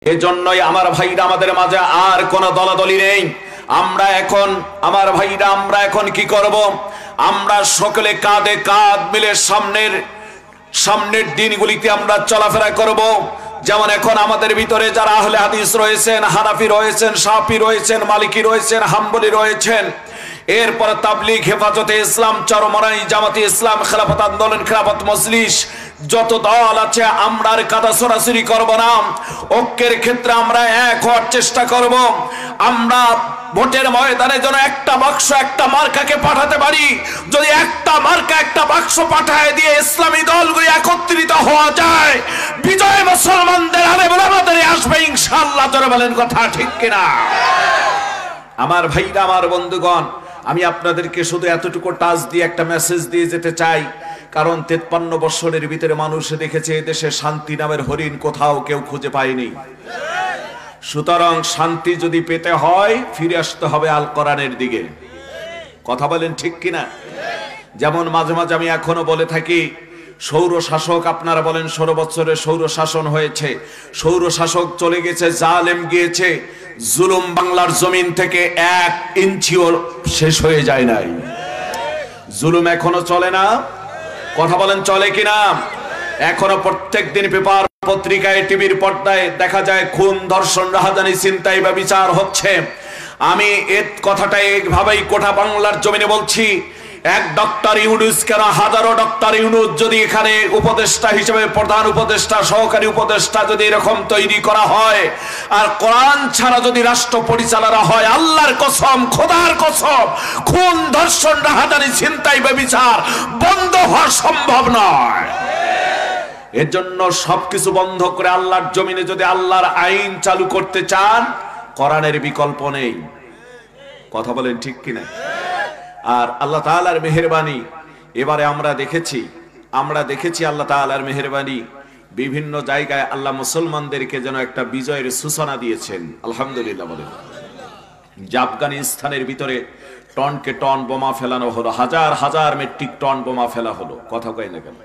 এজন্যই আমার ভাইরা আমাদের মাঝে আর কোনো দলাদলি নেই। আমরা এখন আমার ভাইরা আমরা এখন কি করব? আমরা সকলে কাঁধে কাঁধ মিলে সামনের দিনগুলিতে আমরা চলাফেরা করব। যেমন এখন আমাদের ভিতরে যারা আহলে হাদিস রয়েছেন, হানাফি রয়েছেন, শাফি রয়েছেন, মালিকি রয়েছেন, হাম্বলি রয়েছেন, এরপর তাবলীগ, হেফাজতে ইসলাম, চরমরাই, জামাতে ইসলাম, খেলাফত আন্দোলন, খেলাফত মজলিস, যত দল আছে আমরা আর কাদা সরাসরি করব না। ঐক্যের ক্ষেত্রে আমরা এক হওয়ার চেষ্টা করব। আমরা ভোটের ময়দানে যেন একটা বাক্স একটা মার্কাকে পাঠাতে পারি। যদি একটা মার্কা একটা বাক্স পাঠায় দিয়ে ইসলামী দলগুলি একত্রিত হওয়া যায়, বিজয় মুসলমানদের আলেম ওলামাদের আসবে ইনশাআল্লাহ। জোরে বলেন কথা ঠিক কিনা? আমার ভাইরা, আমার বন্ধুগণ, আমি আপনাদেরকে শুধু এতটুকু টাচ দিয়ে একটা মেসেজ দিয়ে যেতে চাই। কারণ 53 বছরের ভিতরে মানুষ দেখেছে এদেশে শান্তি নামের হরিণ কোথাও কেউ খুঁজে পায়নি। সুতরাং শান্তি যদি পেতে হয় ফিরে আসতে হবে আল কোরআনের দিকে। কথা বলেন ঠিক কিনা? যেমন মাঝে মাঝে আমি এখনো বলে থাকি, সৌর শাসক, আপনারা বলেন 16 বছরের সৌর শাসন হয়েছে, সৌর শাসক চলে গেছে, জালেম গিয়েছে, জুলুম বাংলার জমিন থেকে 1 ইঞ্চিও শেষ হয়ে যায় নাই। জুলুম এখনো চলে না? কথা বলেন চলে কিনা? এখনো প্রত্যেক দিন পেপার পত্রিকায়, টিভির পর্দায় দেখা যায় খুন, ধর্ষণ, রাহাজানি, ছিনতাই বা বিচার হচ্ছে। আমি এই কথাটা এইভাবেই গোটা বাংলার জমিনে বলছি, এক ডক্টর ইউনূস কেন, হাজারো ডক্টর ইউনূস যদি এখানে উপদেষ্টা হিসেবে, প্রধান উপদেষ্টা, সহকারী উপদেষ্টা যদি এরকম তৈরি করা হয়, আর কোরআন ছাড়া যদি রাষ্ট্র পরিচালনা হয়, আল্লাহর কসম, খোদার কসম, খুন, ধর্ষণ, রাহাজানি, ছিনতাই বা বিচার বন্ধ হওয়া সম্ভব নয়। এর জন্য সবকিছু বন্ধ করে আল্লাহর জমিনে যদি আল্লাহর আইন চালু করতে চান, কোরআনের বিকল্প নেই। কথা বলেন ঠিক কিনা? আর আল্লাহ তাআলার মেহেরবানি, এবারে আমরা দেখেছি আল্লাহ তাআলার মেহেরবানি, বিভিন্ন জায়গায় আল্লাহ মুসলমানদেরকে যেন একটা বিজয়ের সূচনা দিয়েছেন। আলহামদুলিল্লাহ বলেন। যে আফগানিস্তানের ভিতরে টনকে টন বোমা ফেলানো হলো, হাজার হাজার মেট্রিক টন বোমা ফেলা হলো, কথা কয় না কেন?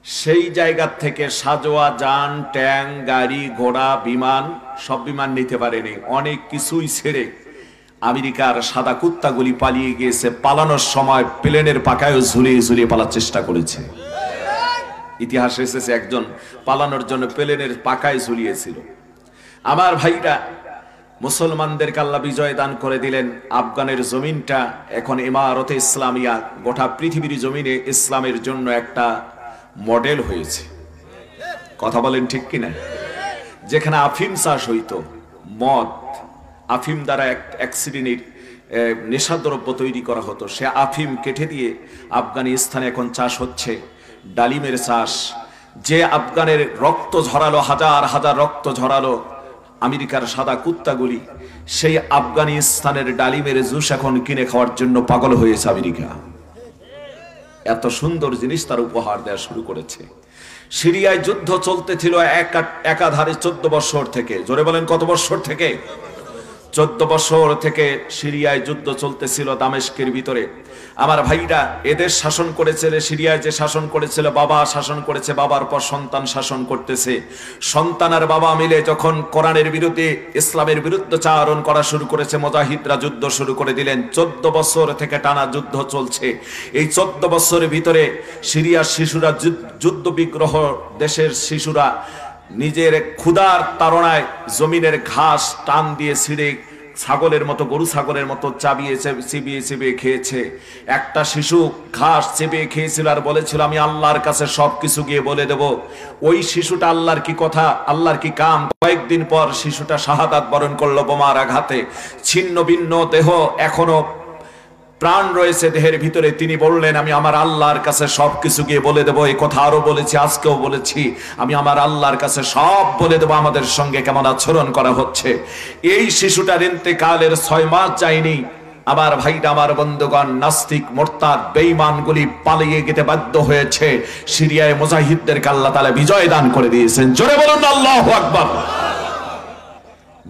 সেই জায়গা থেকে সাজোয়া যান, ট্যাঙ্ক, গাড়ি, ঘোড়া, বিমান, সব বিমান নিতে পারেনি, অনেক কিছুই ছেড়ে আমেরিকার সাদা কুত্তাগুলি পালিয়ে গিয়েছে। পালানোর সময় প্লেনের পাকায়ও ঝুলিয়ে ঝুলিয়ে পালার চেষ্টা করেছে। ইতিহাসে এসেছে একজন পালানোর জন্য প্লেনের পাকায় ঝুলিয়েছিল। আমার ভাইরা, মুসলমানদেরকে আল্লাহ বিজয় দান করে দিলেন। আফগানের জমিনটা এখন ইমারতে ইসলামিয়া গোটা পৃথিবীর জমিনে ইসলামের জন্য একটা মডেল হয়েছে। কথা বলেন ঠিক কিনা? যেখানে আফিম চাষ হইতো, মদ, আফিম দ্বারা এক শ্রেণীর নেশাদ্রব্য তৈরি করা হতো, সে আফিম কেটে দিয়ে আফগানিস্তানে এখন চাষ হচ্ছে ডালিমের চাষ। যে আফগানের রক্ত ঝরালো, হাজার হাজার রক্ত ঝরালো আমেরিকার সাদা কুত্তাগুলি, সেই আফগানিস্তানের ডালিমের জুস এখন কিনে খাওয়ার জন্য পাগল হয়েছে আমেরিকা। এত সুন্দর জিনিস তার উপহার দেওয়া শুরু করেছে। সিরিয়ায় যুদ্ধ চলতে ছিল একাধারে 14 বছর থেকে। জোরে বলেন কত বছর থেকে? 14 বছর থেকে সিরিয়ায় যুদ্ধ চলতেছিল দামেস্কের ভিতরে। আমার ভাইরা, এদের শাসন করেছিল, সিরিয়ায় যে শাসন করেছিল, বাবা শাসন করেছে, বাবার পর সন্তান শাসন করতেছে। সন্তান আর বাবা মিলে যখন কোরআনের বিরুদ্ধে, ইসলামের বিরুদ্ধাচরণ করা শুরু করেছে, মুজাহিদরা যুদ্ধ শুরু করে দিলেন। 14 বছর থেকে টানা যুদ্ধ চলছে। এই 14 বছরের ভিতরে সিরিয়ার শিশুরা, যুদ্ধ বিগ্রহ দেশের শিশুরা নিজের ক্ষুধার তাড়নায় জমিনের ঘাস টান দিয়ে ছিঁড়ে ছাগলের মতো, গরু ছাগলের মতো চিবিয়ে চিবিয়ে খেয়েছে। একটা শিশু ঘাস চেপে খেয়েছিল আর বলেছিল আমি আল্লাহর কাছে সবকিছু গিয়ে বলে দেব। ওই শিশুটা আল্লাহর কি কথা, আল্লাহর কি কাম। কয়েকদিন পর শিশুটা শাহাদাত বরণ করলো বোমার আঘাতে। ছিন্ন ভিন্ন দেহ, এখনো প্রাণ রয়েছে দেহের ভিতরে। তিনি বললেন আমি আমার আল্লাহর কাছে সবকিছু গিয়ে বলে দেবো। এই কথা আরো বলেছি, আজকেও বলেছি, আমি আমার আল্লাহর কাছে সব বলে দেবো আমাদের সঙ্গে কেমন আচরণ করা হচ্ছে। এই শিশুটার ইন্তেকালের 6 মাস যায়নি। আমার ভাইরা, আমার বন্ধুগণ, নাস্তিক, মোরতাদ, বেঈমানগুলি পালিয়ে যেতে বাধ্য হয়েছে। সিরিয়ায় মুজাহিদদেরকে আল্লাহ তাআলা বিজয় দান করে দিয়েছেন। জোরে বলুন আল্লাহু আকবার।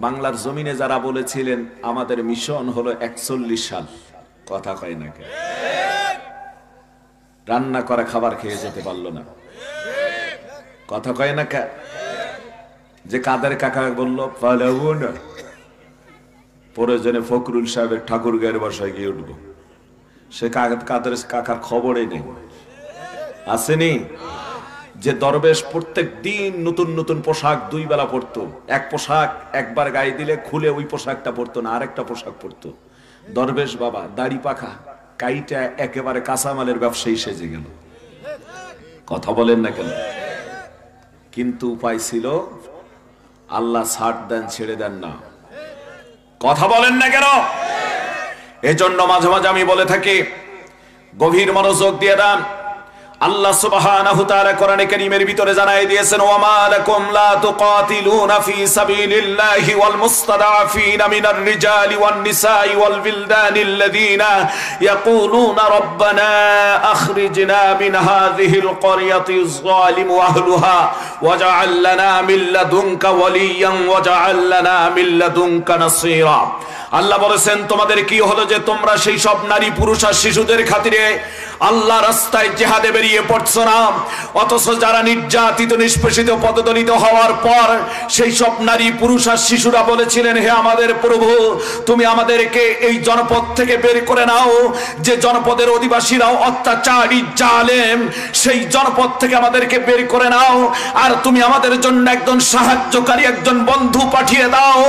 বাংলার জমিনে যারা বলেছিলেন আমাদের মিশন হলো 41 সাল, কথা কয় না কে? রান্না করা খাবার খেয়ে যেতে পারলো না, কথা কয় না কে? যে কাদের কাকা বললো পালাবো না, প্রয়োজনে ফখরুল সাহেবের ঠাকুর গায়ের বাসায় গিয়ে উঠবো, সে কাদের কাকার খবরই নেই। আসেনি যে দরবেশ প্রত্যেক দিন নতুন নতুন পোশাক 2 বেলা পরতো, এক পোশাক একবার গায়ে দিলে খুলে ওই পোশাকটা পরতো না, আরেকটা পোশাক পরতো। দরবেশ বাবা দাড়ি পাখা কাইটা একেবারে কাঁচামালের ব্যবসায়ী সেজে গেল। কথা বলেন না কেন? কিন্তু উপায় ছিল, আল্লাহ ছাড় দেন ছেড়ে দেন না। কথা বলেন না কেন? এজন্য মাঝে মাঝে আমি বলে থাকি, গভীর মনোযোগ দিয়ে দেন। আল্লাহ সুবহানাহু ওয়া তাআলা কোরআনে কারীমের ভিতরে জানাই দিয়েছেন, ওয়া মা লাকুম লা তুকাতিলুনা ফি সাবিলিল্লাহি ওয়াল মুস্তাদআফিনা মিনার রিজালি ওয়ান নিসাই ওয়াল বিলদানিল্লাযীনা ইয়াকুলুনা রাব্বানা আখরিজনা মিন হাযিহিল ক্বরিয়াতি যালিমু আহলুহা ওয়াজআল লানা মিন লাদুনকা ওয়ালিয়ান ওয়াজআল লানা মিন লাদুনকা নাসীরা। আল্লাহ বলেছেন, তোমাদের কি হলো যে তোমরা সেই সব নারী পুরুষ আর শিশুদের খাতিরে আল্লাহ রাস্তায় জিহাদে বেরিয়ে পড়ছো না, অথচ যারা নির্যাতিত নিষ্পেষিত পদদলিত হওয়ার পর সেই সব নারী পুরুষ আর শিশুরা বলেছিলেন, হে আমাদের প্রভু, তুমি আমাদেরকে এই জনপদ থেকে বের করে নাও, যে জনপদের অধিবাসীরাও অত্যাচারী জালেম, সেই জনপদ থেকে আমাদেরকে বের করে নাও, আর তুমি আমাদের জন্য একজন সাহায্যকারী, একজন বন্ধু পাঠিয়ে দাও।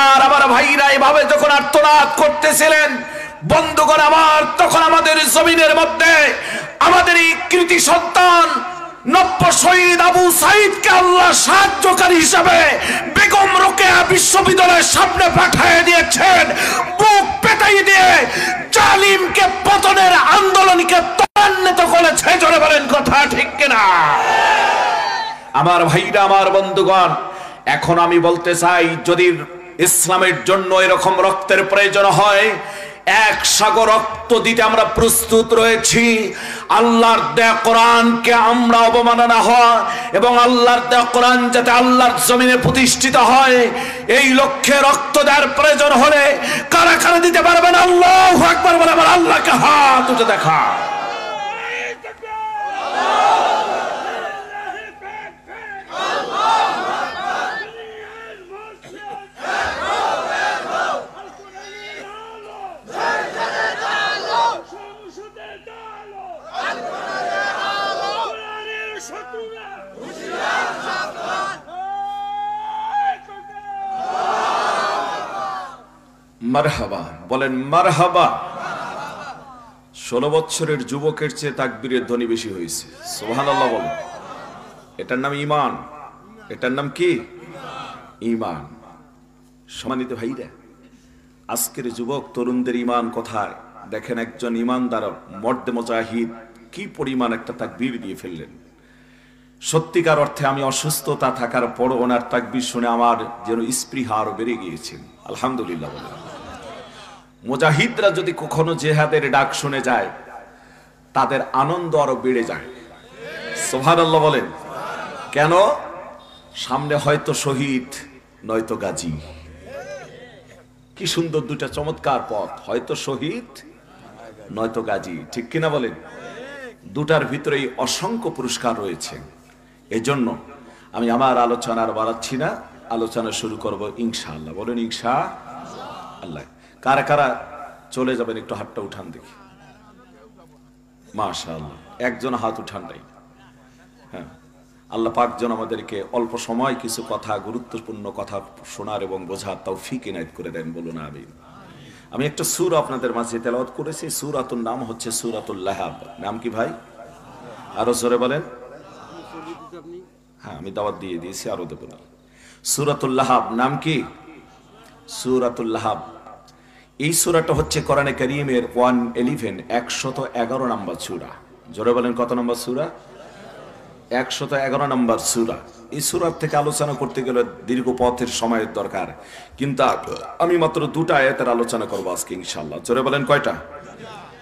আর আমার ভাইরা এভাবে যখন আর্তনাদ করতেছিলেন, বন্ধুগণ আমার, তখন আমাদের জমিনের মধ্যে আমাদের এই কৃতি সন্তান নব্য শহীদ আবু সাইদকে আল্লাহ সাহায্যকারী হিসেবে বেগম রোকেয়া বিশ্ববিদ্যালয়ের সামনে পাঠিয়ে দিয়েছেন, বুক পেটাই দিয়ে জালিমকে পতনের আন্দোলনকে ত্বরান্বিত করেছে। জোরে বলেন কথা ঠিক কিনা? আমার ভাইরা, আমার বন্ধুগণ, এখন আমি বলতে চাই, যদি ইসলামের জন্য এরকম রক্তের প্রয়োজন হয়, 1 সাগর রক্ত দিতে আমরা প্রস্তুত রয়েছি। আল্লাহর দেয়া কোরআনকে আমরা অবমাননা হয় এবং আল্লাহর দেয়া কোরআন যাতে আল্লাহর জমিনে প্রতিষ্ঠিত হয়, এই লক্ষ্যে রক্ত দেওয়ার প্রয়োজন হলে কারা কারা দিতে পারবেন? আল্লাহু আকবার বলে আমার আল্লাহকে হাত উঠে দেখা। মারহাবা বলেন, মারহাবা। 16 বছরের যুবকের চেয়ে তাকবীরের ধ্বনি বেশি হয়েছে। সুবহানাল্লাহ বলেন। এটার নাম ঈমান। এটার নাম কি? ঈমান। সম্মানিত ভাইরা, আজকের যুবক তরুণদের ঈমান কোথায়? দেখেন, একজন ঈমানদার মর্দে মুজাহিদ কি পরিমাণ একটা তাকবীর দিয়ে ফেললেন। সত্যিকার অর্থে আমি অসুস্থতা থাকার পরও ওনার তাকবীর শুনে আমার যেন স্পৃহা আরো বেড়ে গিয়েছিল। আলহামদুলিল্লাহ বলেন। মুজাহিদরা যদি কখনো জিহাদের ডাক শুনে যায়, তাদের আনন্দ আরো বেড়ে যায়। সুবহানাল্লাহ বলেন। কেন? সামনে হয়তো শহীদ, নয়তো গাজী। কি সুন্দর দুটা চমৎকার পথ, হয়তো শহীদ নয়তো গাজী, ঠিক কিনা বলেন? দুটার ভিতরেই অসংখ্য পুরস্কার রয়েছে। এজন্য আমি আমার আলোচনার বাড়াচ্ছি না, আলোচনা শুরু করব ইনশাআল্লাহ। বলেন ইনশাআল্লাহ। কারা কারা চলে যাবেন একটু হাতটা উঠান দেখি। মাশাআল্লাহ, একজন হাত উঠান নাই। হ্যাঁ, আল্লাহ পাক যেন আমাদেরকে অল্প সময় কিছু কথা, গুরুত্বপূর্ণ কথা শোনার এবং বোঝার তৌফিক ইনায়েত করে দেন। বলুন আমিন। আমি একটা সূরা আপনাদের মাঝে তেলাওয়াত করেছি। সূরাতুর নাম হচ্ছে সূরাতুল লাহাব। নাম কি ভাই? আরো জোরে বলেন। হ্যাঁ, আমি দাওয়াত দিয়ে দিয়েছি, আরো দেব না। সূরাতুল লাহাব নাম কি? সূরাতুল লাহাব। এই সূরাটা হচ্ছে কোরআনে কারীমের 111 নম্বর সূরা। জোরে বলেন, কত নম্বর সূরা? 111 নম্বর সূরা। এই সূরার থেকে আলোচনা করতে গেলে দীর্ঘ পথের সময়ের দরকার, কিন্তু আমি মাত্র 2টা আয়াতের আলোচনা করব আজকে ইনশাআল্লাহ। জোরে বলেন কয়টা?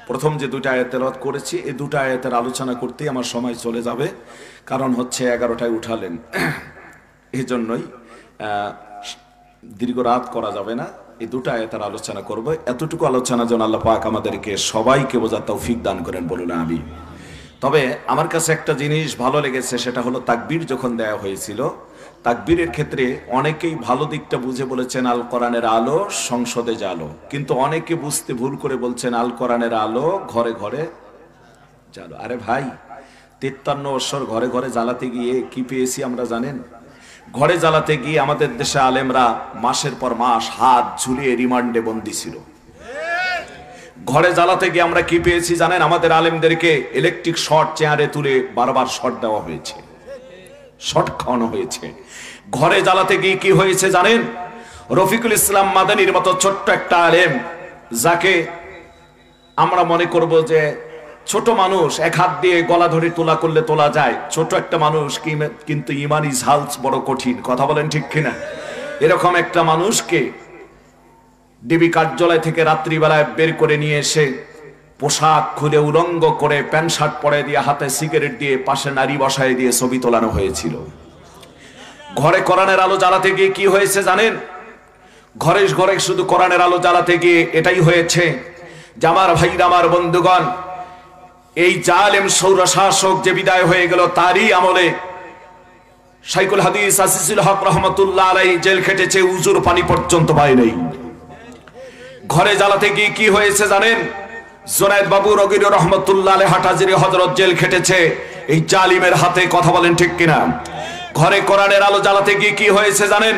প্রথম যে 2টা আয়াত তেলাওয়াত করেছি, এই 2টা আয়াতের আলোচনা করতেই আমার সময় চলে যাবে, কারণ হচ্ছে 11টায় উঠালেন, এই জন্যই দীর্ঘ রাত করা যাবে না। এই 2টা আয়াতের আলোচনা করব। এতটুকু আলোচনা যেন আল্লাহ পাক আমাদেরকে সবাইকে বোঝার তৌফিক দান করেন। বলুন আমিন। তবে আমার কাছে একটা জিনিস ভালো লেগেছে, সেটা হলো তাকবীর যখন দেয়া হয়েছিল, তাকবীরের ক্ষেত্রে অনেকেই ভালো দিকটা বুঝে বলেছেন আল কোরআনের আলো সংসদে জালো, কিন্তু অনেকে বুঝতে ভুল করে বলছেন আল কোরআনের আলো ঘরে ঘরে জালো। আরে ভাই, 53 বছর ঘরে ঘরে জ্বালাতে গিয়ে কি পেয়েছি আমরা জানেন? ঘরে জ্বালাতে গিয়ে আমাদের দেশে আলেমরা মাসের পর মাস হাত ঝুলিয়ে রিমান্ডে বন্দী ছিল। ঘরে জ্বালাতে গিয়ে আমরা কি পেয়েছি জানেন? আমাদের আলেমদেরকে ইলেকট্রিক শর্ট চেয়ারে তুলে বারবার শর্ট দেওয়া হয়েছে, শর্ট খাওয়ানো হয়েছে। ঘরে জ্বালাতে গিয়ে কি হয়েছে জানেন? রফিকুল ইসলাম মাদানির মতো ছোট্ট একটা আলেম, যাকে আমরা মনে করব যে ছোট মানুষ, এক হাত দিয়ে গলা ধরে তোলা করলে তোলা যায়, ছোট একটা মানুষ, কিন্তু ইমানি ঝালস বড় কঠিন। কথা বলেন ঠিক কিনা? এরকম একটা মানুষকে ডিবি কার্যালয় থেকে রাত্রিবেলায় বের করে নিয়ে এসে পোশাক খুলে উলঙ্গ করে প্যান্ট শার্ট পরে দিয়ে হাতে সিগারেট দিয়ে পাশে নারী বসায় দিয়ে ছবি তোলানো হয়েছিল। ঘরে কোরআনের আলো জ্বালাতে গিয়ে কি হয়েছে জানেন? ঘরে ঘরে শুধু কোরআনের আলো জ্বালাতে গিয়ে এটাই হয়েছে যে আমার ভাইরা, আমার বন্ধুগণ, এই জালেম সৌর শাসক যে বিদায় হয়ে গেল, তারই আমলে শাইখুল হাদিস আসিসুল হক রহমতুল্লাহ আলাইহি জেল খেটেছে, উজুর পানি পর্যন্ত পায় নাই। ঘরে জ্বালাতে গিয়ে কি হয়েছে জানেন? জুনায়েদ বাবু রগির রহমতুল্লাহ আলাইহি হাটাজারি হযরত জেল খেটেছে এই জালিমের হাতে। কথা বলেন ঠিক কিনা? ঘরে কোরআনের আলো জ্বালাতে গিয়ে কি হয়েছে জানেন?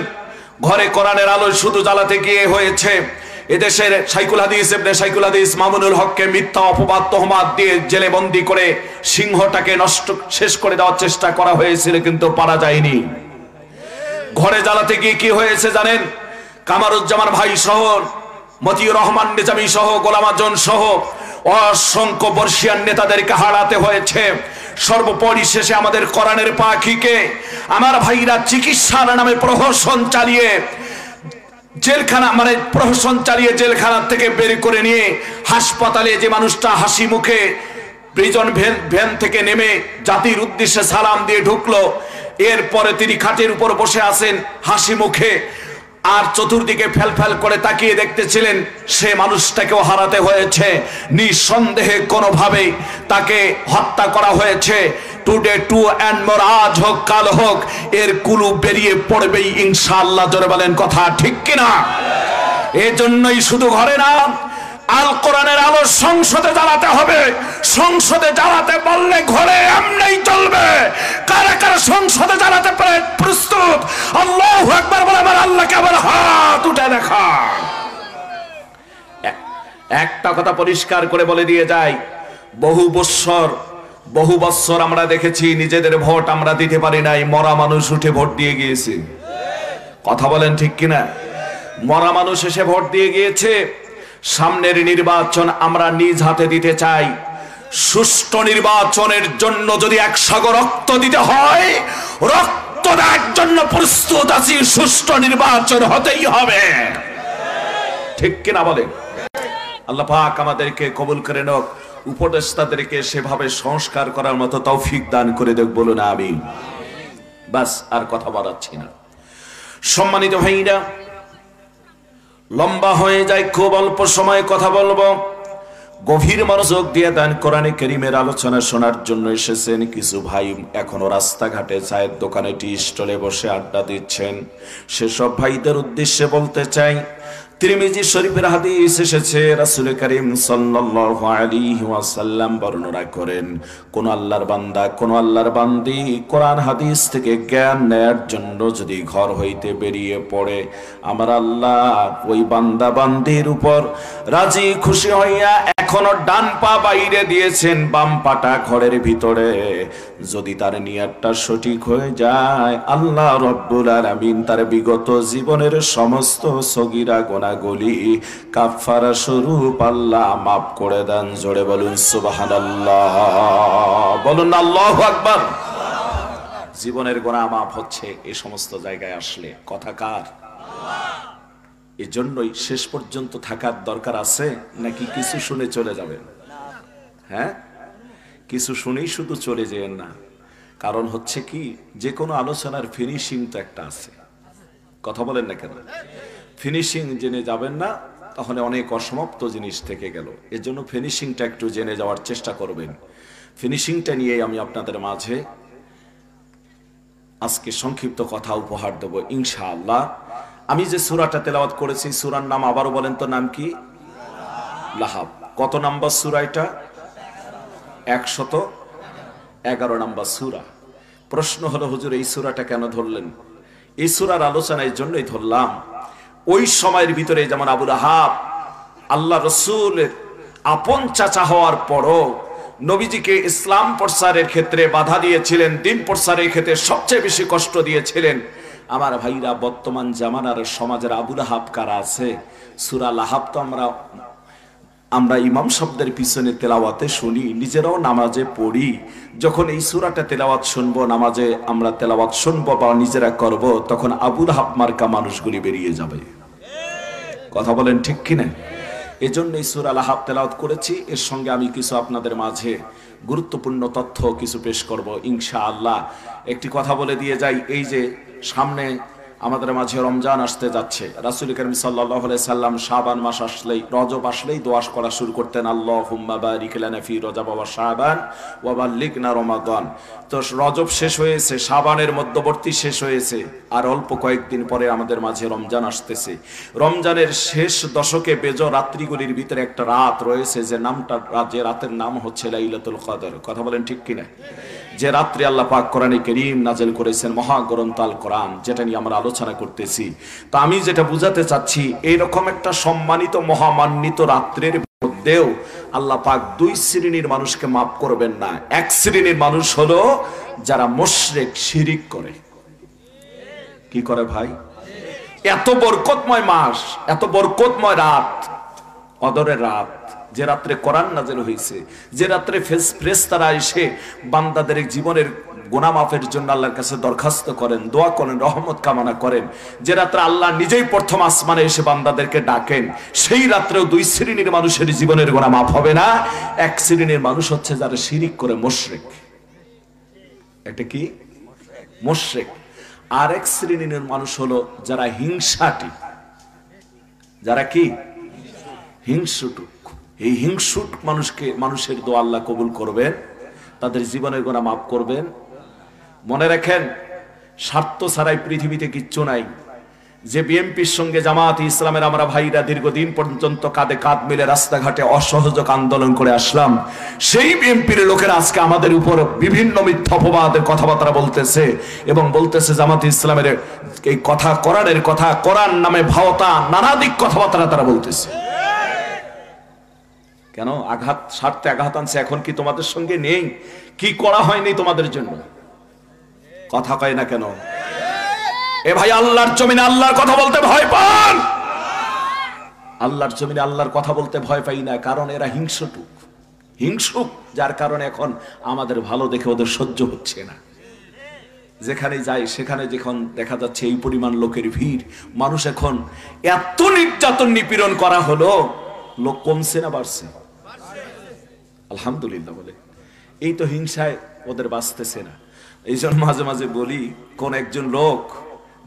ঘরে কোরআনের আলো শুধু জ্বালাতে গিয়ে হয়েছে এদেশের শাইখুল হাদিস ইবনে শাইখুল হাদিস মামুনুল হককে মিথ্যা অপবাদ তোহমাত দিয়ে জেলে বন্দী করে সিংহটাকে নষ্ট শেষ করে দেওয়ার চেষ্টা করা হয়েছিল, কিন্তু পারা যায়নি। ঘরে জ্বালাতে গিয়ে কি হয়েছে জানেন? কামারুজ্জামান ভাই সহ, মতিউর রহমান নিজামী সহ, গোলাম আজম সহ অসংখ্য বর্ষিয়ান নেতাদেরকে হারাতে হয়েছে। সর্বপরিশেষে আমাদের কোরআনের পাখিকে আমার ভাইরা চিকিৎসার নামে প্রহসন চালিয়ে জেলখানা, মানে প্রহসন চালিয়ে জেলখানা থেকে বের করে নিয়ে হাসপাতালে যে মানুষটা হাসি মুখে প্রিজন ভ্যান থেকে নেমে জাতির উদ্দেশ্যে সালাম দিয়ে ঢুকলো, এরপরে তিনি খাটের উপর বসে আছেন হাসি মুখে, আর চতুর্দিকে ফেলফেল করে তাকিয়ে দেখতেছিলেন, সে মানুষটাকেও হারাতে হয়েছে। নিঃসন্দেহে কোনোভাবে তাকে হত্যা করা হয়েছে। টুডে টু অ্যান্ড মোর, আজ হোক কাল হোক, এর কুলু বেরিয়ে পড়বেই ইনশাআল্লাহ। জোরে বলেন কথা ঠিক কিনা? এজন্যই শুধু ঘরে না, আল কোরআনের আলো সংসদে জ্বালাতে হবে। সংসদে জ্বালাতে বললে ঘরে এমনি চলবে। কারা কারা সংসদে জ্বালাতে প্রস্তুত? আল্লাহু আকবার বলে আমার আল্লাহকে আবার হাত উঠে দেখা। একটা কথা পরিষ্কার করে বলে দিয়ে যাই, বহু বৎসর আমরা দেখেছি নিজেদের ভোট আমরা দিতে পারি নাই, মরা মানুষ উঠে ভোট দিয়ে গিয়েছে। কথা বলেন ঠিক কিনা? মরা মানুষ এসে ভোট দিয়ে গিয়েছে। সামনের নির্বাচন আমরা নিজ হাতে দিতে চাই। সুষ্ঠু নির্বাচনের জন্য যদি এক সাগর রক্ত দিতে হয়, রক্ত দেওয়ার জন্য প্রস্তুত আছি। সুষ্ঠু নির্বাচন হতেই হবে, ঠিক কিনা বলেন? আল্লাহ পাক আমাদেরকে কবুল করে নেক, উপদেষ্টাদেরকে সেভাবে সংস্কার করার মতো তৌফিক দান করে দেখ, বলুন আমিন। বাস, আর কথা বাড়াচ্ছি না। সম্মানিত ভাইরা, লম্বা হয়ে যায়, খুব অল্প সময় কথা বলবো। গভীর মনোযোগ দিয়ে দেন। কোরআনে কারীমের আলোচনা শোনার জন্য এসেছেন কিছু ভাই, এখনো রাস্তাঘাটে চায়ের দোকানে টি স্টলে বসে আড্ডা দিচ্ছেন। সেসব ভাইদের উদ্দেশ্যে বলতে চাই, তিরমিজি শরীফের হাদিস এসেছে, রাসূল করিম সাল্লাল্লাহু আলাইহি ওয়াসাল্লাম বর্ণনা করেন, কোন আল্লাহর বান্দা, কোন আল্লাহর বান্দি কোরআন হাদিস থেকে জ্ঞান নেয়ার জন্য যদি ঘর হইতে বেরিয়ে পড়ে, আমার আল্লাহ ওই বান্দা বান্দির উপর রাজি খুশি হইয়া এখনো ডান পা বাইরে দিয়েছেন, বাম পাটা ঘরের ভিতরে। যদি তার নিয়তটা সঠিক হয়ে যায়, আল্লাহ রব্বুল আলামিন তার বিগত জীবনের সমস্ত সগীরা গুনাহগুলি কাফারা স্বরূপ আল্লাহ মাফ করে দেন। জোরে বলুন সুবহানাল্লাহ, বলুন আল্লাহু আকবার। জীবনের গুনাহ মাফ হচ্ছে এই সমস্ত জায়গায় আসলে। কথা কার? এজন্যই শেষ পর্যন্ত থাকার দরকার আছে, নাকি কিছু শুনে চলে যাবেন? হ্যাঁ, কিছু শুনেই শুধু চলে যেন না। কারণ হচ্ছে কি, যে কোনো আলোচনার ফিনিশিং তো একটা আছে। কথা বলেন না কেন? ফিনিশিং জেনে যাবেন না, তাহলে অনেক অসমাপ্ত জিনিস থেকে গেল। এর জন্য ফিনিশিংটা একটু জেনে যাওয়ার চেষ্টা করবেন। ফিনিশিংটা নিয়ে আমি আপনাদের মাঝে আজকে সংক্ষিপ্ত কথা উপহার দেব ইনশাআল্লাহ। আমি যে সূরাটা তেলাওয়াত করেছি সূরার নাম আবারও বলেন তো, নাম কি? লাহাব। কত নাম্বার সূরা এটা? 111 নাম্বার সূরা। প্রশ্ন হলো, হুজুর এই সূরাটা কেন ধরলেন? এই সূরার আলোচনা এই জন্যই ধরলাম, ওই সময়ের ভিতরে যেমন আবু লাহাব আল্লাহ রসুলের আপন চাচা হওয়ার পরও নবীজিকে ইসলাম প্রচারের ক্ষেত্রে বাধা দিয়েছিলেন, দিন প্রচারের ক্ষেত্রে সবচেয়ে বেশি কষ্ট দিয়েছিলেন। আমার ভাইরা, বর্তমান জামানার সমাজের আবু লাহাব কারা আছে? সূরা লাহাব তো আমরা ইমাম শব্দের পিছনে তেলাওয়াতে শুনি, নিজেরাও নামাজে পড়ি। যখন এই সূরাটা তেলাওয়াত শুনবো, নামাজে আমরা তেলাওয়াত শুনবো বা নিজেরা করব, তখন আবু লাহাব মার্কা মানুষগুলি বেরিয়ে যাবে। কথা বলেন ঠিক কিনা? এজন্য এই সূরা লাহাব তেলাওয়াত করেছি। এর সঙ্গে আমি কিছু আপনাদের মাঝে গুরুত্বপূর্ণ তথ্য কিছু পেশ করব ইনশাআল্লাহ। একটি কথা বলে দিয়ে যাই, এই যে সামনে আমাদের মাঝে রমজান আসতে যাচ্ছে, রাসূল কারীম সাল্লাল্লাহু আলাইহি সাল্লাম শাবান মাস আসলেই, রজব আসলেই দোয়া করা শুরু করতেন, আল্লাহুম্মা বারিক লানা ফি রজব ওয়া শাবান ওয়া বাল্লিগনা রমাদান। তো রজব শেষ হয়েছে, শাবানের মধ্যবর্তী শেষ হয়েছে, আর অল্প কয়েকদিন পরে আমাদের মাঝে রমজান আসতেছে। রমজানের শেষ দশকে বেজো রাত্রিগুলির ভিতরে একটা রাত রয়েছে, যে রাতের নাম হচ্ছে লাইলাতুল কদর। কথা বলেন ঠিক কিনা? যে রাত্রে আল্লাহ পাক কোরআনে কারীম নাযিল করেছেন, মহাগ্রন্থ আল কোরআন, যেটা নিয়ে আমরা আলোচনা করতেছি। তো আমি যেটা বুঝাতে চাচ্ছি, এইরকম একটা সম্মানিত মহামান্বিত রাত্রের মধ্যেও আল্লাহ পাক দুই শ্রেণীর মানুষকে মাফ করবেন না। এক শ্রেণীর মানুষ হলো যারা মুশরিক, শিরিক করে। কি করে ভাই? এত বরকতময় মাস, এত বরকতময় রাত, কদরের রাত, যে রাত্রে কোরআন নাযিল হয়েছে, যে রাত্রে ফেরেশতারা এসে বান্দাদের জীবনের গুনাহ মাফের জন্য আল্লাহর কাছে দরখাস্ত করেন, দোয়া করেন, রহমত কামনা করেন, যে রাত্রে আল্লাহ নিজেই প্রথম আসমানে এসে বান্দাদেরকে ডাকেন, সেই রাত্রেও দুই শ্রেণীর মানুষের জীবনের গুনাহ মাফ হবে না। এক শ্রেণীর মানুষ হচ্ছে যারা শিরিক করে, মুশরিক। এটা কি? মুশরিক। আর এক শ্রেণীর মানুষ হলো যারা হিংসাটি, যারা কি? হিংসুটুক। এই হিংসুট মানুষের দোয়া আল্লাহ কবুল করবেন, তাদের জীবনের গুনাহ মাফ করবেন। মনে রাখেন, স্বার্থ ছাড়াই পৃথিবীতে কিচ্ছু নাই। যে বিএনপির সঙ্গে জামায়াতে ইসলামের আমরা ভাইরা দীর্ঘদিন পর্যন্ত কাঁধে কাঁধ মিলে রাস্তাঘাটে অসহযোগ আন্দোলন করে আসলাম, সেই বিএনপির লোকেরা আজকে আমাদের উপর বিভিন্ন মিথ্যা অপবাদের কথাবার্তা বলতেছে এবং বলতেছে জামায়াতে ইসলামের এই কথা, কোরআনের কথা, কোরআন নামে ভাওতা, নানাদিক কথাবার্তা তারা বলতেছে। কেন? আঘাত, স্বার্থে আঘাত আনছে। এখন কি তোমাদের সঙ্গে নেই? কি করা হয়নি তোমাদের জন্য? কথা কয় না কেন? এ ভাই, আল্লাহর জমিনে আল্লাহর কথা বলতে ভয় পান? আল্লাহর জমিনে আল্লাহর কথা বলতে ভয় পাই না, কারণ এরা হিংসুক, যার কারণে এখন আমাদের ভালো দেখে ওদের সহ্য হচ্ছে না। যেখানে যাই সেখানে যখন দেখা যাচ্ছে এই পরিমাণ লোকের ভিড়, মানুষ এখন এত নির্যাতন নিপীড়ন করা হলো, লোক কমছে না বাড়ছে? আলহামদুলিল্লাহ বলে। এই তো হিংসায় ওদের বাঁচতেছে না। এই জন্য মাঝে মাঝে বলি, কোন একজন লোক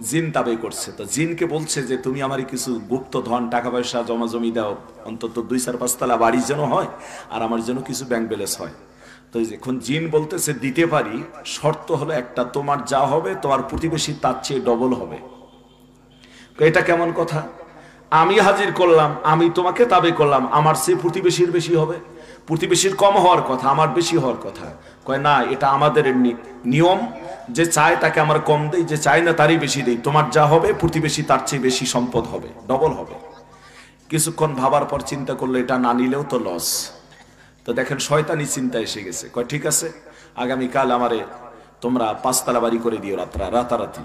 জিন দাবি করছে, তো জিনকে বলছে যে তুমি আমার কিছু গুপ্ত ধন, টাকা পয়সা জমা জমি দাও, অন্তত 2-4-5 তলা বাড়ি যেন হয়, আর আমার জন্য কিছু ব্যাংক ব্যালেন্স হয়। তো এখন জিন বলতেছে দিতে পারি, শর্ত হলো একটা, তোমার যা হবে তোমার প্রতিবেশী তার চেয়ে ডবল হবে। এটা কেমন কথা? আমি হাজির করলাম, আমি তোমাকে দাবি করলাম, আমার চেয়ে প্রতিবেশীর বেশি হবে। প্রতিবেশীর কম হওয়ার কথা, আমার বেশি হওয়ার কথা। কয় না, এটা আমাদের নিয়ম, যে চায় তাকে আমরা কম দেই, যে চায় না তারই বেশি দেই। তোমার যা হবে প্রতিবেশী তার চেয়ে বেশি সম্পদ হবে, ডবল হবে। কিছুক্ষণ ভাবার পর চিন্তা করলো এটা না নিলেও তো লস। তো দেখেন শয়তানি চিন্তা এসে গেছে। কয় ঠিক আছে, আগামীকাল আমারে তোমরা 5 তলা বাড়ি করে দিও রাতারাতি।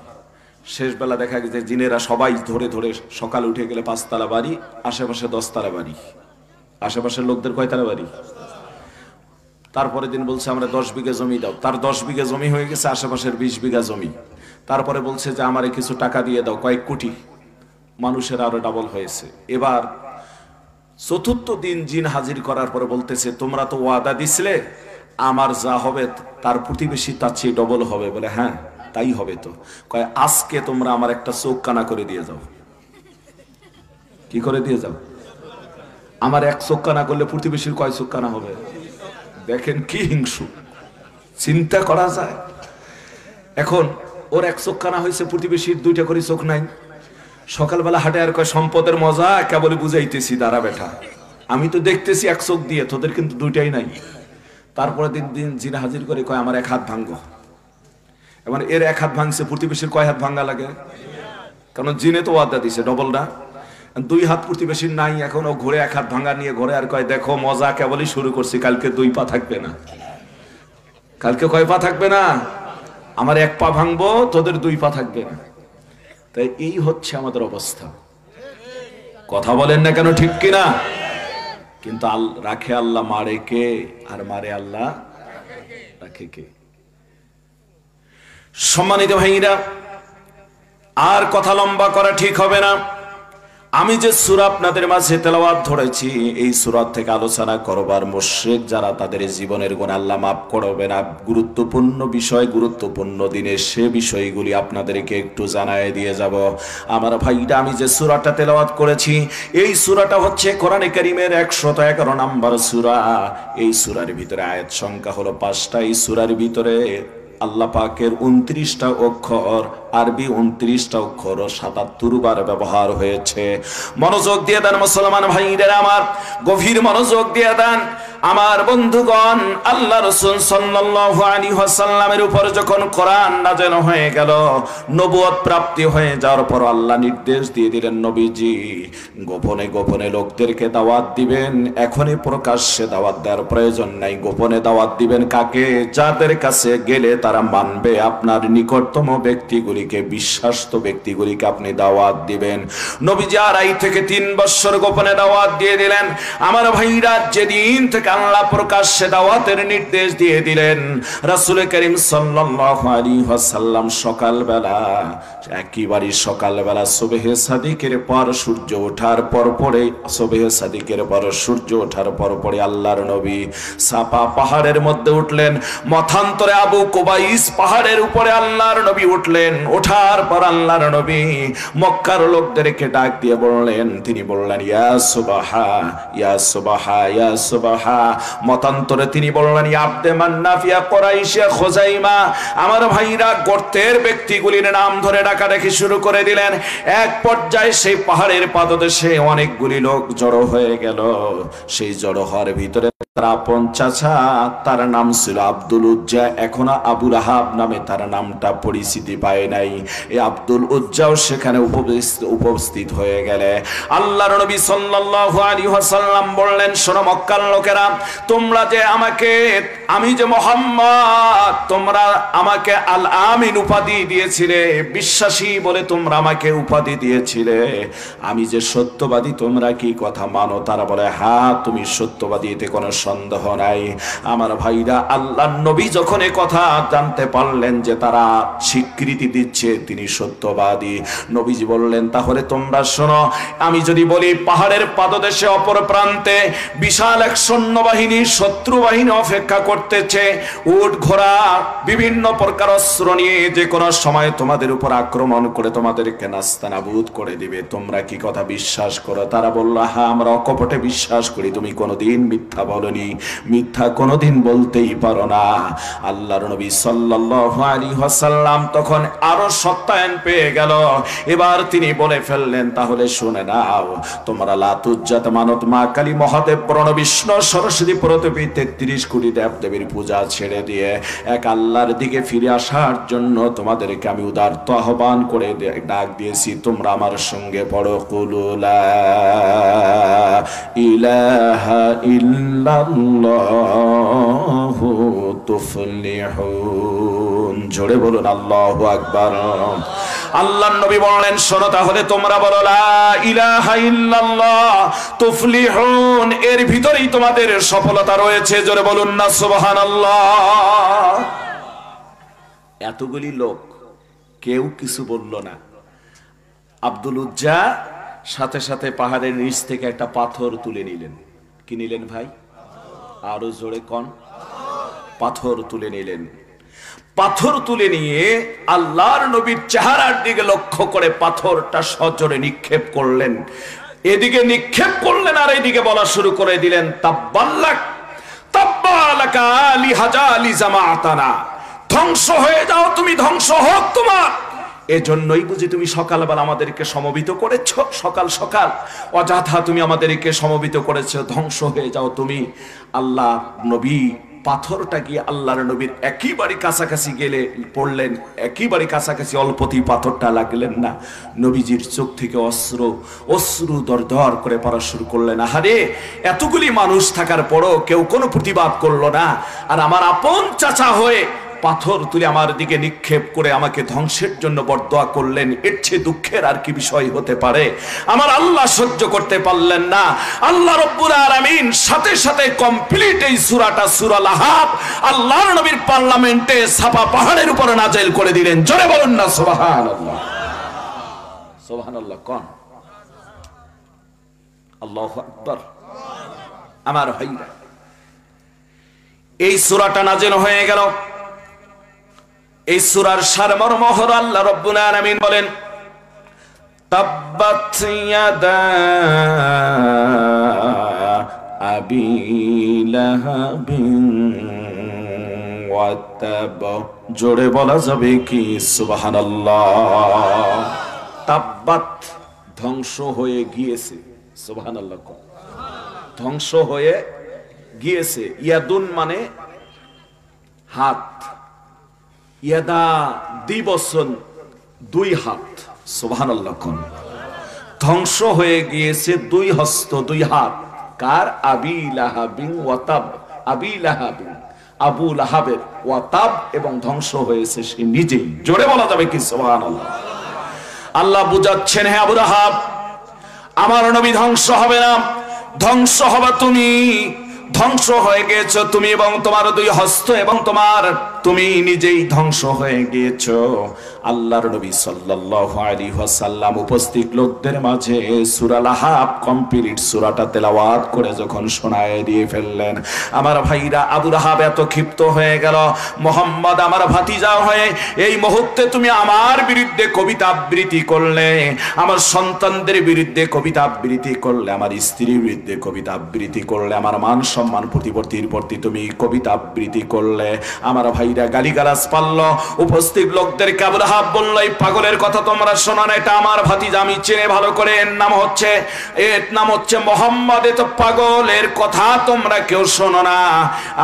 শেষ বেলা দেখা গেছে জিনেরা সবাই ধরে ধরে সকালে উঠে গেলে 5 তলা বাড়ি, আশেপাশে 10 তলা বাড়ি, আশেপাশের লোকদের কয় তলা বাড়ি। তারপরে দিন বলছে আমরা 10 বিঘা জমি দাও, তার 10 বিঘা জমি হয়ে গেছে, আশেপাশের 20 বিঘা জমি। তারপরে বলছে যে আমারে কিছু টাকা দিয়ে দাও, কয়েক কোটি। মানুষের আরো ডাবল হয়েছে। এবার চতুর্থ দিন জিন হাজির করার পরে বলতেছে তোমরা তো ওয়াদা দিছিলে আমার যা হবে তার প্রতিবেশী তার চেয়ে ডবল হবে। বলে হ্যাঁ তাই হবে। তো কয় আজকে তোমরা আমার একটা চোখ কানা করে দিয়ে যাও। কি করে দিয়ে যাও? আমার এক চোখ কানা করলে প্রতিবেশীর কয় চোখ কানা হবে? দেখেন কি হিংসু, চিন্তা করা যায়। এখন ওর এক চোখ কানা হয়েছে, প্রতিবেশীর দুইটা করে চোখ নাই। সকালবেলা হাটে আর কয় সম্পদের মজা কেবল বুঝাইতেছি, দাঁড়া বেটা, আমি তো দেখতেছি এক চোখ দিয়ে, তোদের কিন্তু দুইটাই নাই। তারপরে দিন জিনা হাজির করে কয় আমার এক হাত ভাঙ্গো। এবার এর এক হাত ভাঙছে, প্রতিবেশীর কয় হাত ভাঙ্গা লাগে? কারণ জিনে তো ওয়াদা দিছে ডবল না, দুই হাত প্রতিবেশীর নাই। এখন ও ঘুরে এক হাত ভাঙ্গা নিয়ে ঘরে আর কয় দেখো মজা কেবলই শুরু করছি, কালকে দুই পা থাকবে না। কালকে কয় পা থাকবে না? আমার এক পা ভাঙবো, তোদের দুই পা থাকবে না। তাই এই হচ্ছে আমাদের অবস্থা। কথা বলেন না কেন, ঠিক কিনা? কিন্তু রাখে আল্লাহ, মারে কে? আর মারে আল্লাহ, রাখে কে? সম্মানিত ভাইরা, আর কথা লম্বা করা ঠিক হবে না। আমি যে সূরা আপনাদের মাঝে তেলাওয়াত ধরেছি, এই সূরা থেকে আলোচনা করবার মুশরিক যারা, তাদের জীবনের গুনাহ আল্লাহ মাফ করবে না। গুরুত্বপূর্ণ বিষয়, গুরুত্বপূর্ণ দিনে সে বিষয়গুলি আপনাদেরকে একটু জানায় দিয়ে যাব। আমার ভাইরা, আমি যে সূরাটা তেলাওয়াত করেছি, এই সূরাটা হচ্ছে কোরআনে কারীমের 111 নম্বর সূরা। এই সূরার ভিতরে আয়াত সংখ্যা হলো 5টা। এই সূরার ভিতরে আল্লাহ পাকের 29টা অক্ষর, আরবি 29টা অক্ষর, 77 বার ব্যবহার হয়েছে। মনোযোগ দিয়ে দেন মুসলমান ভাইরা আমার, গভীর মনোযোগ দিয়ে দেন আমার বন্ধুগণ। আল্লাহ রাসূল সাল্লাল্লাহু আলাইহি ওয়াসাল্লামের উপর যখন কোরআন নাযিল হয়ে গেল, নবুয়ত প্রাপ্তি হয়ে যাওয়ার পর আল্লাহ নির্দেশ দিয়ে দিলেন, নবীজি গোপনে গোপনে লোকদেরকে দাওয়াত দিবেন। এখনই প্রকাশ্যে দাওয়াত দেওয়ার প্রয়োজন নাই, গোপনে দাওয়াত দিবেন। কাকে? যাদের কাছে গেলে তারা মানবে। আপনার নিকটতম ব্যক্তিগুলিকে, বিশ্বাস্ত ব্যক্তিগুলিকে আপনি দাওয়াত দিবেন। নবীজি 2.5 থেকে 3 বছর গোপনে দাওয়াত দিয়ে দিলেন। আমার ভাইরা, যেদিন থেকে আল্লাহ প্রকাশ্যে দাওয়াতের নির্দেশ দিয়ে দিলেন, রাসূল করিম সাল্লাল্লাহু আলাইহি ওয়াসাল্লাম সকালবেলা, একেবারে সকালবেলা সুবহে সাদিকের পর সূর্য ওঠার পর পরে, সুবহে সাদিকের পর সূর্য ওঠার পর পরে আল্লাহর নবী সাফা পাহাড়ের মধ্যে উঠলেন। মথান্তরে আবু কুবাইস পাহাড়ের উপরে আল্লাহর নবী উঠলেন। ওঠার পর আল্লাহর নবী মক্কার লোকদেরকে ডাক দিয়ে বললেন, তিনি বললেন ইয়া সুবাহা, ইয়া সুবাহা, ইয়া সুবাহা। মতান্তরে তিনি বললেন ইয়া আব্দে মান্নাফ, ইয়া কুরাইশ, ইয়া খুজাইমা। আমার ভাইরা, গোত্রের ব্যক্তিগুলির নাম ধরে ডাকাডাকি শুরু করে দিলেন। এক পর্যায়ে সেই পাহাড়ের পাদদেশে অনেকগুলি লোক জড়ো হয়ে গেল। সেই জড়ো হওয়ার ভিতরে তার আপন চাচা, তার নাম ছিল আব্দুল উজ্জা, এখনো আবু লাহাব নামে তার নামটা পরিচিতি পায় নাই। এই আব্দুল উজ্জাও সেখানে উপস্থিত হয়ে গেলে আল্লাহর নবী সাল্লাল্লাহু আলাইহি ওয়াসাল্লাম বললেন, শোনো মক্কার লোকেরা, তোমরা যে আমাকে, আমি যে মুহাম্মদ, তোমরা আমাকে আল আমিন উপাধি দিয়েছিলে, বিশ্বাসী বলে তোমরা আমাকে উপাধি দিয়েছিলে, আমি যে সত্যবাদী, তোমরা কি কথা মানো? তারা বলে হ্যাঁ, তুমি সত্যবাদী, এতে কোনো সন্দেহ নাই। আমার ভাইরা, আল্লাহর নবী যখন এই কথা জানতে পারলেন যে তারা স্বীকৃতি দিচ্ছে তিনি সত্যবাদী, নবীজি বললেন তাহলে তোমরা শোনো, আমি যদি বলি পাহাড়ের পাদদেশে অপর প্রান্তে বিশাল এক সৈন্যবাহিনী, শত্রু বাহিনী অপেক্ষা করতেছে, উট ঘোড়া বিভিন্ন প্রকার অস্ত্র নিয়ে যে কোনো সময় তোমাদের উপর আক্রমণ করে তোমাদেরকে নাস্তানাবুদ করে দিবে, তোমরা কি কথা বিশ্বাস করো? তারা বলল হ্যাঁ, আমরা অকপটে বিশ্বাস করি, তুমি কোনোদিন মিথ্যা বলনি, মিথ্যা কোনোদিন বলতেই পারো না। আল্লাহর নবী সাল্লাল্লাহু আলাইহি ওয়াসাল্লাম তখন আরো সত্যায়ন পেয়ে গেল। এবার তিনি বলে ফেললেন, তাহলে শুনে নাও, তোমরা লাত, উজ্জাত, মানত, মা কালী, মহাদেব, প্রণ, বিষ্ণু, সরস্বতী প্রভৃতি 33 কোটি দেবদেবীর পূজা ছেড়ে দিয়ে এক আল্লাহর দিকে ফিরে আসার জন্য তোমাদেরকে আমি উদারত আহ্বান করে ডাক দিয়েছি। তোমরা আমার সঙ্গে পড়ো, কুলু লা ইলাহা ইল্লাল্লাহু তুফলিহুন। জোরে বলুন আল্লাহু আকবার। আল্লাহর নবী বললেন, শোনো তাহলে তোমরা বলো লা ইলাহা ইল্লাল্লাহ তুফলিহুন, এর ভিতরেই তোমাদের সফলতা রয়েছে। জোরে বলুন না সুবহানাল্লাহ। এতগুলি লোক, কেউ কিছু বলল না। আব্দুল উজ্জা সাথে সাথে পাহাড়ের নিচ থেকে একটা পাথর তুলে নিলেন। কি নিলেন ভাই? আরো জোরে কোন? পাথর তুলে নিলেন। পাথর তুলে নিয়ে আল্লাহর নবীর চেহারার দিকে লক্ষ্য করে পাথরটা সজোরে নিক্ষেপ করলেন। এদিকে নিক্ষেপ করলেন আর এদিকে বলা শুরু করে দিলেন, তাব্বাল্লাক তাব্বালাকা লিহাজালি জামাতানা, ধ্বংস হয়ে যাও তুমি, ধ্বংস হোক তোমার। এজন্যই বুঝি তুমি সকালবেলা আমাদেরকে সমবেত করেছ, সকাল সকাল অযথা তুমি আমাদেরকে সমবেত করেছ, ধ্বংস হয়ে যাও তুমি। আল্লাহ নবী পাথরটা গিয়ে আল্লাহর নবীর একেবারে কাছাকাছি গেলে পড়লেন, একেবারে কাছাকাছি অল্পতেই পাথরটা লাগলেন না, নবীজির চোখ থেকে অশ্রু দরদর করে পড়া শুরু করলেন। আহারে, এতগুলি মানুষ থাকার পরও কেউ কোনো প্রতিবাদ করলো না, আর আমার আপন চাচা হয়ে পাথর তুলে আমার দিকে নিক্ষেপ করে আমাকে ধ্বংসের জন্য বরদোয়া করলেন। এর চেয়ে দুঃখের আর কি বিষয় হতে পারে? আমার আল্লাহ সহ্য করতে পারলেন না। আল্লাহ রব্বুল আলামিন সাথে সাথে কমপ্লিট এই সূরাটা, সূরা লাহাব, আল্লাহর নবীর পার্লামেন্টে সাফা পাহাড়ের উপর নাযিল করে দিলেন। জোরে বলুন না সুবহানাল্লাহ। সুবহানাল্লাহ কোন? আল্লাহু আকবার। আমার ভাইরা, এই সূরাটা নাযিল হয়ে গেল। এই সূরার সারমর্ম হলো আল্লাহ রাব্বুল আলামিন বলেন, তাব্বাত ইয়াদা আবি লাহাবিন ওয়া তাব। জোরে বলা যাবে কি সুবহানাল্লাহ? তাব্বাত, ধ্বংস হয়ে গিয়েছে। সুবহানাল্লাহ। ধ্বংস হয়ে গিয়েছে। ইয়াদুন মানে হাত, ইয়াদা দিবসন দুই হাত। সুবহানাল্লাহ। ধ্বংস হয়ে গিয়েছে দুই হস্ত, দুই হাত। কার? আবি লাহাবিন ওয়া তাব। আবি লাহাবিন, আবু লাহাবের, ওয়া তাব, এবং ধ্বংস হয়েছে সে নিজেই। জোরে বলা যাবে কি সুবহানাল্লাহ? আল্লাহ বুঝাচ্ছেন, হে আবু লাহাব, আমার নবী ধ্বংস হবে না, ধ্বংস হবে তুমি। ধ্বংস হয়ে গিয়েছো তুমি এবং তোমার দুই হস্ত, এবং তুমি নিজেই ধ্বংস হয়ে গিয়েছো। আল্লাহর নবী সাল্লাল্লাহু আলাইহি ওয়াসাল্লাম উপস্থিত লোকদের মাঝে সূরা লাহাব কমপ্লিট সূরাটা তেলাওয়াত করে যখন শোনায় দিয়ে ফেললেন, আমার ভাইরা, আবু লাহাব এত ক্ষিপ্ত হয়ে গেল, মুহাম্মদ আমার ভাতিজা হয়ে এই মুহূর্তে তুমি আমার বিরুদ্ধে কবিতা আবৃত্তি করলে, আমার সন্তানদের বিরুদ্ধে কবিতা আবৃত্তি করলে, আমার স্ত্রীর বিরুদ্ধে কবিতা আবৃত্তি করলে, আমার মান সম্মান প্রতিপত্তির প্রতি তুমি কবিতা আবৃত্তি করলে। আমার ভাইরা গালিগালাজ পারল। উপস্থিত লোকদেরকে আবু লাহাব বলল, এই পাগলের কথা তোমরা শোনো না, এটা আমার ভাতিজা, আমি চিনি ভালো করে, এর নাম হচ্ছে মুহাম্মদ। এ তো পাগলের কথা তোমরা কেউ শোনো না।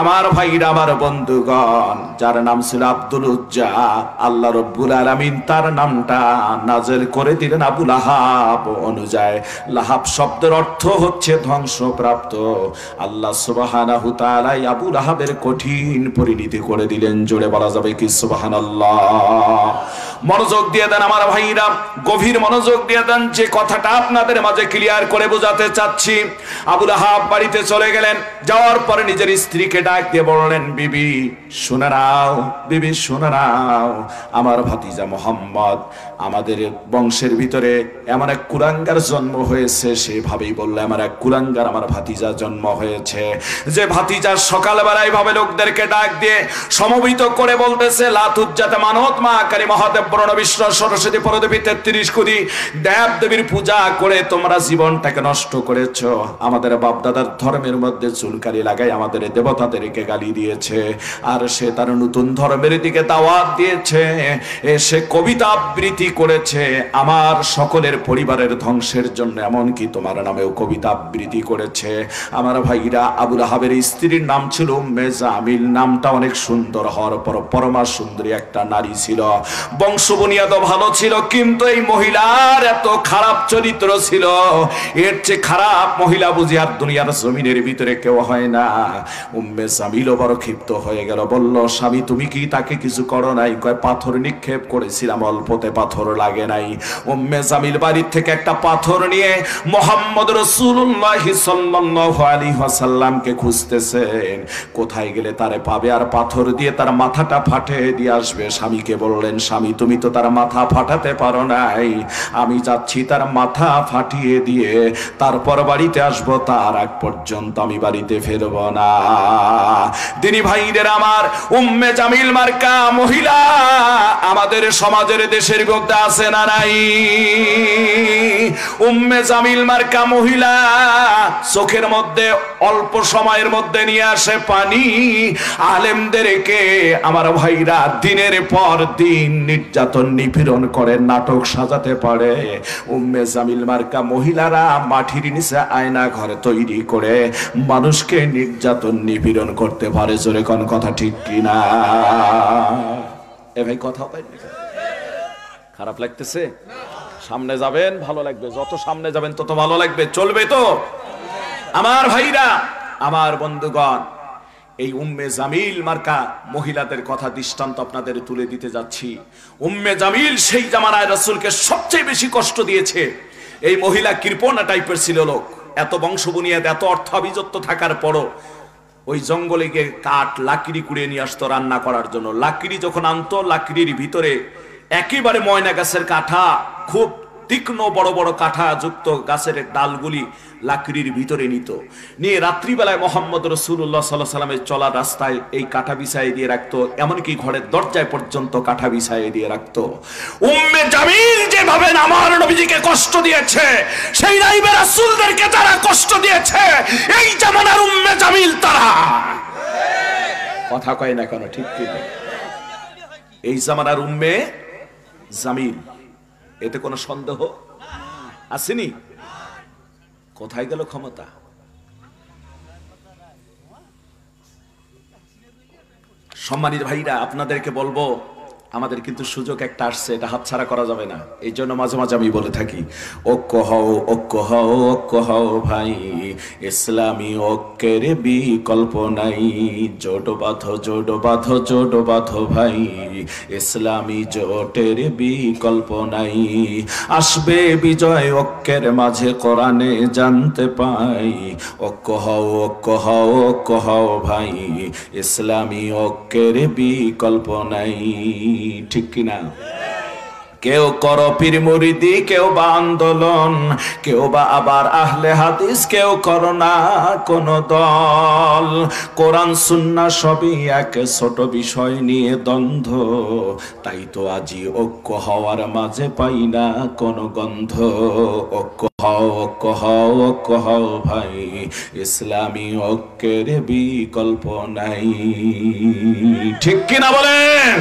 আমার ভাইরা, আমার বন্ধুগণ, যার নাম ছিল আব্দুল উজ্জা, আল্লাহ রাব্বুল আলামিন তার নামটা নাযিল করে দিলেন আবু লাহাব অনুযায়ী। লাহাব শব্দের অর্থ হচ্ছে ধ্বংসপ্রাপ্ত। আল্লাহ সুবহানাহু তাআলা আবু লাহাবের কঠিন পরিণতি করে দিলেন। জোরে বলা যাবে কি সুবহানাল্লাহ? মনোযোগ দিয়ে দেন আমার ভাইরা, গভীর মনোযোগ দিয়ে দেন, যে কথাটা আপনাদের মাঝে ক্লিয়ার করে বোঝাতে চাচ্ছি। আবু লাহাব বাড়িতে চলে গেলেন। যাওয়ার পরে নিজের স্ত্রীকে ডাক দিয়ে বললেন, বিবি শুনে নাও, বিবি শুনে নাও, আমার ভাতিজা মুহাম্মদ, আমাদের বংশের ভিতরে এমন এক কুলাঙ্গার জন্ম হয়েছে। সেভাবেই বললে, আমার এক কুলাঙ্গার, আমার ভাতিজা জন্ম হয়েছে, যে ভাতিজা সকালবেলায় ভাবে লোকদেরকে ডাক দিয়ে সমবেত করে বলতেছে, লা তুজ্জাত মানত মা কারি মহাদেব বরণ বিশ্ব সরস্বতী পরদেবী 33 কোটি দেব দেবীর পূজা করে তোমরা জীবনটাকে নষ্ট করেছো। আমাদের বাপ দাদার ধর্মের মধ্যে চুলকালি লাগাই আমাদের দেবতাদেরকে গালি দিয়েছে, আর সে তার নতুন ধর্মের দিকে দাওয়াত দিয়েছে, সে কবিতা আবৃত্তি করেছে আমার সকলের পরিবারের ধ্বংসের জন্য, এমনকি তোমার নামেও কবিতা আবৃত্তি করেছে। আমার ভাইরা, আবু লাহাবের স্ত্রীর নাম ছিল উম্মে জামিল। নামটা অনেক সুন্দর হওয়ার পর পরমা সুন্দরী একটা নারী ছিল, বংশ বুনিয়াদও ভালো ছিল, কিন্তু এই মহিলার এত খারাপ চরিত্র ছিল, এর চেয়ে খারাপ মহিলা বুঝি আর দুনিয়ার জমিনের ভিতরে কেউ হয় না। উম্মে জামিলও বড় ক্ষিপ্ত হয়ে গেল, বলল, স্বামী তুমি কি তাকে কিছু করো নাই? কয়, পাথর নিক্ষেপ করেছিলাম, অল্পতে পাথর লাগে নাই। উম্মে জামিল বাড়ির থেকে একটা পাথর নিয়ে মুহাম্মদ রাসূলুল্লাহ সাল্লাল্লাহু আলাইহি ওয়াসাল্লামকে খুঁজতেছেন, কোথায় গেলে তারে পাবে আর পাথর দিয়ে তার মাথাটা ফাটিয়ে দিয়ে আসবে। স্বামীকে বললেন, স্বামী তুমি তো তার মাথা ফাটাতে পারো নাই, আমি যাচ্ছি তার মাথা ফাটিয়ে দিয়ে তারপর বাড়িতে আসবো, তার আগ পর্যন্ত আমি বাড়িতে ফিরব না। দিনী ভাইদের আমার, উম্মে জামিল মার্কা মহিলা আমাদের সমাজের দেশের মধ্যে আছে না নাই? উম্মে জামিল মার্কা মহিলা চোখের মধ্যে অল্প সময়ের মধ্যে নিয়ে আসে পানি। আলেমদেরকে আমার ভাইরা দিনের পর দিন নির্যাতন নিপীড়ন করে নাটক সাজাতে পারে। উম্মে জামিল মার্কা মহিলারা মাটির নিচে আয়না ঘরে তৈরি করে মানুষকে নির্যাতন নিপীড়ন করতে পারে। জোরে কোন কথা ঠিক কিনা? এ ভাই কথা পাই খারাপ লাগতেছে? সামনে যাবেন ভালো লাগবে, যত সামনে যাবেন তত ভালো লাগবে। চলবে তো আমার ভাইরা, আমার বন্ধুগণ? এই উম্মে জামিল মার্কা মহিলাদের কথা দৃষ্টান্ত আপনাদের তুলে দিতে যাচ্ছি। উম্মে জামিল সেই জামানায় রাসূলকে সবচেয়ে বেশি কষ্ট দিয়েছে। এই মহিলা কৃপণা টাইপের ছিল লোক, এত বংশ বুনিয়াদ, এত অর্থ আভিজাত্য থাকার পরও ওই জঙ্গলে গিয়ে কাঠ লাকড়ি কুড়িয়ে নিয়ে আসতো রান্না করার জন্য। লাকড়ি যখন আনতো, লাকড়ির ভিতরে একেবারে ময়না গাছের কাঠা, খুব তীক্ষ্ণ বড় বড় কাঠা যুক্ত গাছের ডালগুলি লাকড়ির ভিতরে নিত, নিয়ে রাত্রিবেলায় মোহাম্মদ রাসূলুল্লাহ সাল্লাল্লাহু আলাইহি ওয়াসাল্লামের চলা রাস্তায় এই কাঠা বিছাইয়ে দিয়ে রাখতো, এমনকি ঘরের দরজায় পর্যন্ত কাঠা বিছাইয়ে দিয়ে রাখতো। উম্মে জামিল যেভাবে আমার নবীজিকে কষ্ট দিয়েছে, সেই রাইবে রাসূলদেরকে তারা কষ্ট দিয়েছে। এই জামানার উম্মে জামিল তারা। কথা কয় না কেন? ঠিক কি? এই জামানার উম্মে জামিল, এতে কোনো সন্দেহ আসেনি? কোথায় গেল ক্ষমতা? সম্মানিত ভাইরা, আপনাদেরকে বলবো, আমাদের কিন্তু সুযোগ একটা আসছে, এটা হাতছাড়া করা যাবে না। এই জন্য মাঝে মাঝে আমি বলে থাকি, ঐক্য হও, ঐক্য হও, ঐক্য হও ভাই, ইসলামী ঐক্যের বিকল্প নাই। জোট বাঁধো, জোট বাঁধো, জোট বাঁধো ভাই, ইসলামী জোটের বিকল্প নাই। আসবে বিজয় ঐক্যের মাঝে, কোরআনে জানতে পাই। ঐক্য হও, ঐক্য হও, ঐক্য হও ভাই, ইসলামী ঐক্যের বিকল্প নাই। ঠিক কিনা? কেউ করো পীর মুরিদি, কেউ বা আন্দোলন, কেউ বা আবার আহলে হাদিস, কেউ করো না কোন দল। কোরআন সুন্নাহ সবই এক, ছোট বিষয় নিয়ে দ্বন্দ্ব। তাই তো আজি ঐক্য হওয়ার মাঝে পাই না কোন গন্ধ। ঐক্য হও, ঐক্য হও, ঐক্য হও ভাই, ইসলামী ঐক্যের বিকল্প নাই। ঠিক কিনা বলেন?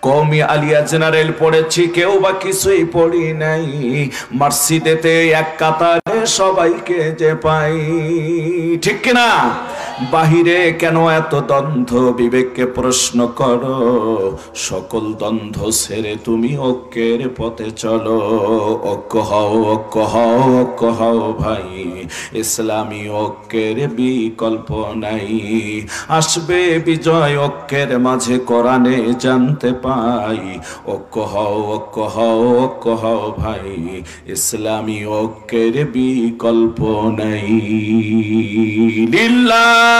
কওমি আলিয়া জেনারেল পড়েছি, কেউ বা কিছুই পড়ি নাই। মার্সিদেতে এক কাতারে সবাইকে যে পাই। ঠিক কিনা? বাহিরে কেন এত দ্বন্দ্ব? বিবেককে প্রশ্ন করো, সকল দ্বন্দ্ব ছেড়ে তুমি ঐক্যের পথে চলো। ঐক্য হও, ঐক্য হও, ঐক্য হও ভাই, ইসলামী ঐক্যের বিকল্প নাই। আসবে বিজয় ঐক্যের মাঝে, কোরআনে জানতে পাই। ঐক্য হও, ঐক্য হও, ঐক্য হও ভাই, ইসলামী ঐক্যের বিকল্প নাই। লিল্লাহে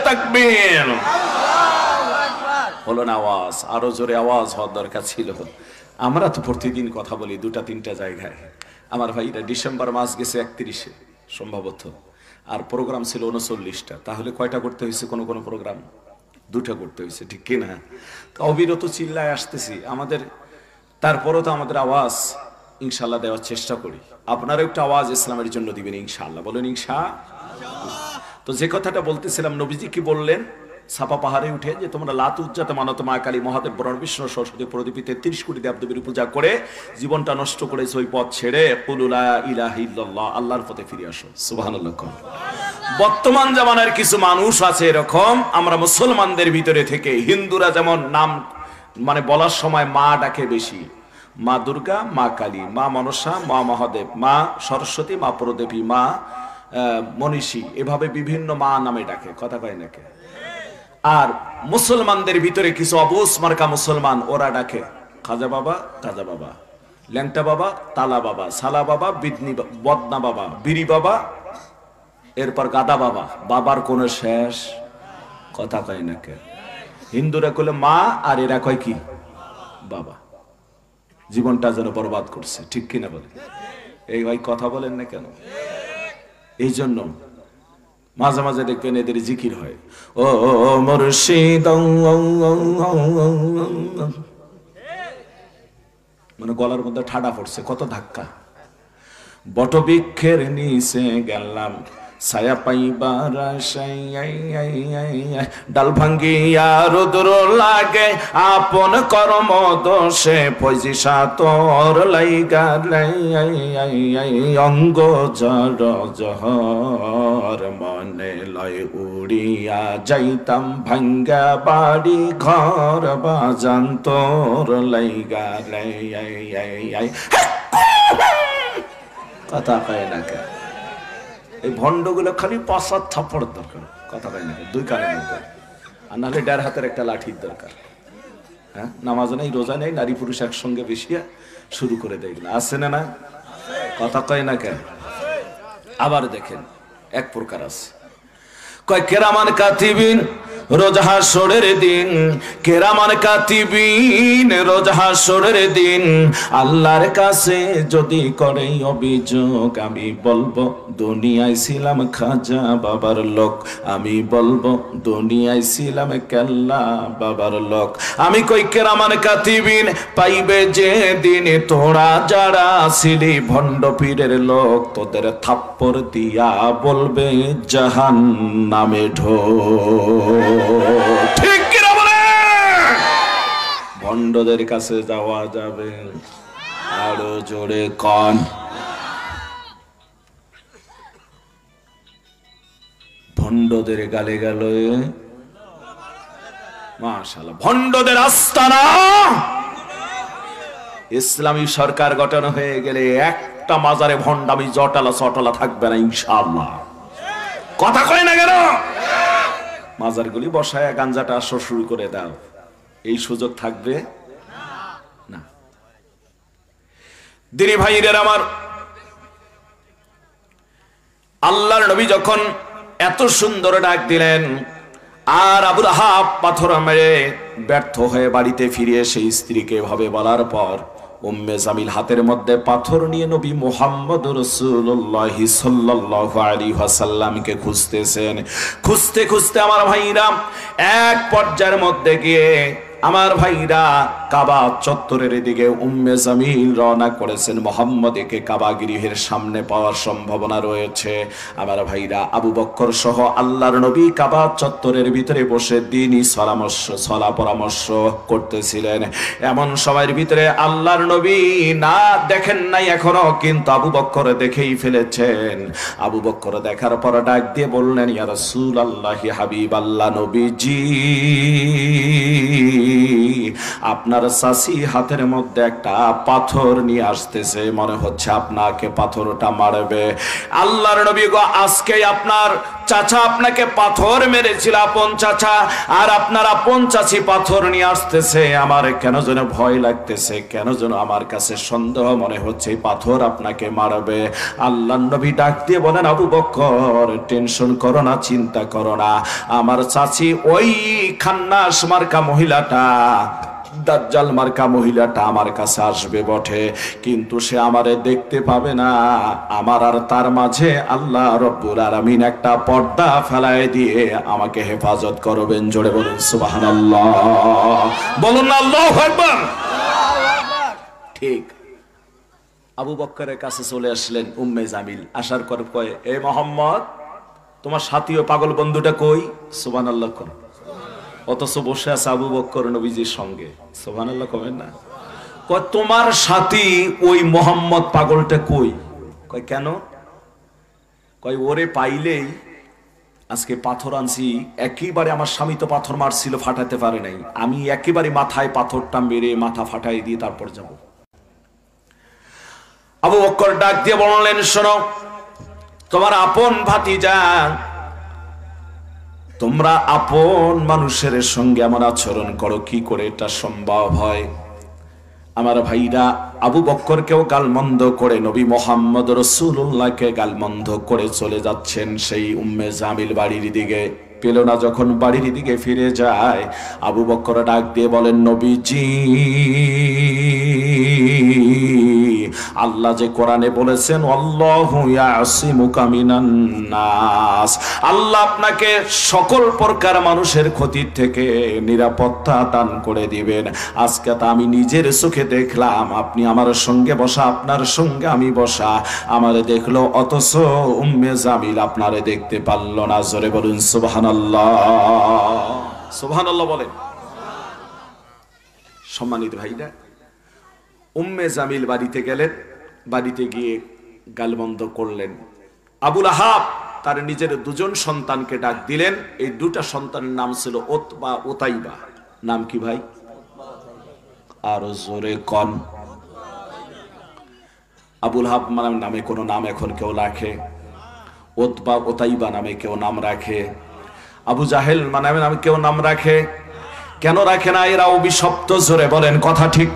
তাকবীর। হলো না আওয়াজ? আরো জোরে আওয়াজ হওয়ার দরকার ছিল। আমরা তো প্রতিদিন কথা বলি দুটা তিনটা জায়গায়। আমার ভাইরা ডিসেম্বর মাস গেছে 31-এ সম্ভবত, আর প্রোগ্রাম ছিল 39টা। তাহলে কয়টা করতে হয়েছে? কোন কোন প্রোগ্রাম 2টা করতে হয়েছে। ঠিক কিনা? তো অবিরত চিল্লায় আসতেছি আমাদের, তারপরও তো আমাদের আওয়াজ ইনশাআল্লাহ দেওয়ার চেষ্টা করি। আপনারা একটা আওয়াজ ইসলামের জন্য দিবেন ইনশাআল্লাহ। বলেন ইনশাআল্লাহ। তো যে কথাটা বলতেছিলাম, নবীজি কি বললেন সাপা পাহাড়ে উঠে, যে তোমরা লাত উজ্জাতে মানত মা কালী, মহাদেব, বরণ, বিষ্ণু, সরস্বতী প্রদীপী 33 কোটি দেবদেবীর পূজা করে জীবনটা নষ্ট করেছে, ওই পথ ছেড়ে কুল লা ইলাহা ইল্লাল্লাহ, আল্লাহর পথে ফিরে আসো। সুবহানাল্লাহ। বর্তমান জামানার কিছু মানুষ আছে এরকম, আমরা মুসলমানদের ভিতরে থেকে, হিন্দুরা যেমন নাম মানে বলার সময় মা ডাকে বেশি, মা দুর্গা, মা কালী, মা মনসা, মা মহাদেব, মা সরস্বতী, মা প্রদেবী, মা মনীষী, এভাবে বিভিন্ন মা নামে ডাকে। কথা কয় নাকি? আর মুসলমানদের ভিতরে কিছু অবুঝ মার্কা মুসলমান, ওরা ডাকে খাজা বাবা, কাজা বাবা, ল্যাংটা বাবা, তালা বাবা, সালা বাবা, বিদনি, বদনা বাবা, বিড়ি বাবা, এরপর গাদা বাবা। বাবার কোনো শেষ? কথা কয় নাকি? হিন্দুরা কইলে মা, আর এরা কয় কি? বাবা। জীবনটা যেন বরবাদ করছে। ঠিক কিনা বলে? এই ভাই কথা বলেন না কেন? এই জন্য মাঝে মাঝে দেখবেন এদের জিকির হয়, ও মুর্শিদ, মানে গলার মধ্যে ঠাডা পড়ছে, কত ধাক্কা। বটবৃক্ষের নিচে গেলাম ছায়া পাইবার আশায়, ডাল ভাঙ্গিয়া রুদ্র লাগে আপন কর্ম দোষে, পয়সা তোর লাইগা অঙ্গ জর জহর, মনে লয় উড়িয়া যাইতাম ভাঙ্গা বাড়ি ঘর, বাজান তোর লাইগা কথা কয় না কে? এই ভণ্ডগুলো খালি ৫-৭ থাপ্পড় দরকার, কথা কয় না কে? 2 কানের মধ্যে, আর নাহলে 1.5 হাতের একটা লাঠির দরকার। হ্যাঁ, নামাজ নেই, রোজা নেই, নারী পুরুষ একসঙ্গে বেশিয়া শুরু করে দেয়, আছে না? না, কথা কয় না কেন? আবার দেখেন এক প্রকার আছে, কয় কেরামান কাতিবিন রোজ হাসরের দিন, কেরামান কাতিবিন রোজ হাসরের দিন, আল্লাহর কাছে যদি করে অভিযোগ, আমি বলবো দুনিয়ায় ছিলাম খাজা বাবার লোক, আমি বলবো দুনিয়ায় ছিলাম কেল্লা বাবার লোক। আমি কই কেরামান কাতিবিন পাইবে যে দিন, তোরা যারা ছিলি ভণ্ড পীরের লোক, তোদের থাপ্পড় দিয়া বলবে জাহান্নামে ঢো। ঠিক কিনা বলে? ভণ্ডদের কাছে যাওয়া যাবে? আরো জোরে কন। ভণ্ডদের গালে গেল, মাশাআল্লাহ, ভণ্ডদের আস্তানা। ইসলামী সরকার গঠন হয়ে গেলে একটা মাজারে ভণ্ডামি জটালা চটালা থাকবে না ইনশাআল্লাহ। কথা কয় না কেন? মাজারগুলি বসায় গাঞ্জাটা আসর শুরু করে দাও, এই সুযোগ থাকবে না। দিনী ভাইদের আমার, আল্লাহর নবী যখন এত সুন্দর ডাক দিলেন, আর আবুল আহাব পাথর মেরে ব্যর্থ হয়ে বাড়িতে ফিরে এসে স্ত্রীকে ভাবে বলার পর উম্মে জামিল হাতের মধ্যে পাথর নিয়ে নবী মুহাম্মদ রাসূলুল্লাহ সাল্লাল্লাহু আলাইহি ওয়াসাল্লামকে খুঁজতেছেন। খুঁজতে খুঁজতে আমার ভাইরা এক পর্যায়ের মধ্যে গিয়ে আমার ভাইরা কাবা চত্বরের দিকে উম্মে জামিল রওনা করেছেন। মুহাম্মদকে কাবা গৃহের সামনে পাওয়ার সম্ভাবনা রয়েছে। আমার ভাইরা আবু বকর সহ আল্লাহর নবী কাবা চত্বরের ভিতরে বসে দ্বীনি সলা পরামর্শ করতেছিলেন। এমন সময়ের ভিতরে আল্লাহর নবী না দেখেন নাই এখনো, কিন্তু আবু বকর দেখেই ফেলেছেন। আবু বকর দেখার পর ডাক দিয়ে বললেন, ইয়া রাসূলুল্লাহ, হাবিবাল্লাহ নবীজি, আপনার চাচি হাতের মধ্যে একটা পাথর নিয়ে আসতেছে, মনে হচ্ছে আপনাকে পাথরটা মারবে। আল্লাহর নবী গো, আজকে আপনার চাচা আপনাকে পাথর মেরেছিল, আপন চাচা, আর আপনার আপন চাচি পাথর নিয়ে আসতেছে। আমার কেন যেন ভয় লাগতেছে, কেন যেন আমার কাছে সন্দেহ মনে হচ্ছে পাথর আপনাকে মারবে। আল্লাহর নবী ডাক দিয়ে বলেন, আবু বকর, টেনশন করো না, চিন্তা করো না, আমার চাচি ওই খান্নাস মার্কা মহিলাটা, দাজ্জাল মার্কা মহিলাটা আমার কাছে আসবে বটে, কিন্তু সে আমারে দেখতে পাবে না। আমার আর তার মাঝে আল্লাহ রব্বুল আলামিন একটা পর্দা ফেলায় দিয়ে আমাকে হেফাজত করবেন। জোরে বলুন সুবহানাল্লাহ, বলুন না আল্লাহু আকবার। ঠিক আবু বকরের কাছে চলে আসলেন উম্মে জামিল। আসার পর কয়, এ মুহাম্মদ, তোমার সাথী ও পাগল বন্ধুটা কই? সুবহানাল্লাহ কর। অথচ বসে আছে আবু বকর নবীজির সঙ্গে। সুবহানাল্লাহ কবেন না? কয়, তোমার সাথী ওই মোহাম্মদ পাগলটা কই? কয়, কেন? কয়, ওরে পাইলেই আজকে পাথর আনছি, একেবারে আমার স্বামী তো পাথর মারছিল, ফাটাতে পারে নাই, আমি একেবারে মাথায় পাথরটা মেরে মাথা ফাটাই দিয়ে তারপর যাব। আবু বকর ডাক দিয়ে বললেন, শোনো, তোমার আপন ভাতিজা, তোমরা আপন মানুষের সঙ্গে আমার আচরণ করো, কি করে এটা সম্ভব হয়? আমার ভাইরা আবু বকরকেও গালমন্দ করে নবী মুহাম্মদ রাসূলুল্লাহকে গালমন্দ করে চলে যাচ্ছেন সেই উম্মে জামিল বাড়ির দিকে। পেল না যখন বাড়ির দিকে ফিরে যায়, আবু বকর ডাক দিয়ে বলেন, নবীজি, আল্লাহ যে কোরআনে বলেছেন আল্লাহু ইয়াসিমুকা মিনান নাস, আল্লাহ আপনাকে সকল প্রকার মানুষের ক্ষতি থেকে নিরাপত্তা দান করে দিবেন। আজকে তা আমি নিজের চোখে দেখলাম, আপনি আমার সঙ্গে বসা, আপনার সঙ্গে আমি বসা, আমারে দেখলো অথচ উম্মে জামিল আপনারে দেখতে পারলো না। জোরে বলুন সুবহানাল্লাহ, সুবহানাল্লাহ বলেন। সম্মানিত ভাইরা, উম্মে জামিল বাড়িতে গেলেন, বাড়িতে গিয়ে গালমন্দ করলেন। আবুল আহাব তার নিজের দুজন সন্তানকে ডাক দিলেন। এই দুটা সন্তানের নাম ছিল উতবা উতাইবা। নাম কি ভাই? আর জোরে কন। আবুল আহাব নামে কোনো নাম এখন কেউ রাখে? উতবা উতাইবা নামে কেউ নাম রাখে? আবু জাহেল নামে কেউ নাম রাখে? কেন রাখে না? এরা অভিশপ্ত। জোরে বলেন কথা ঠিক।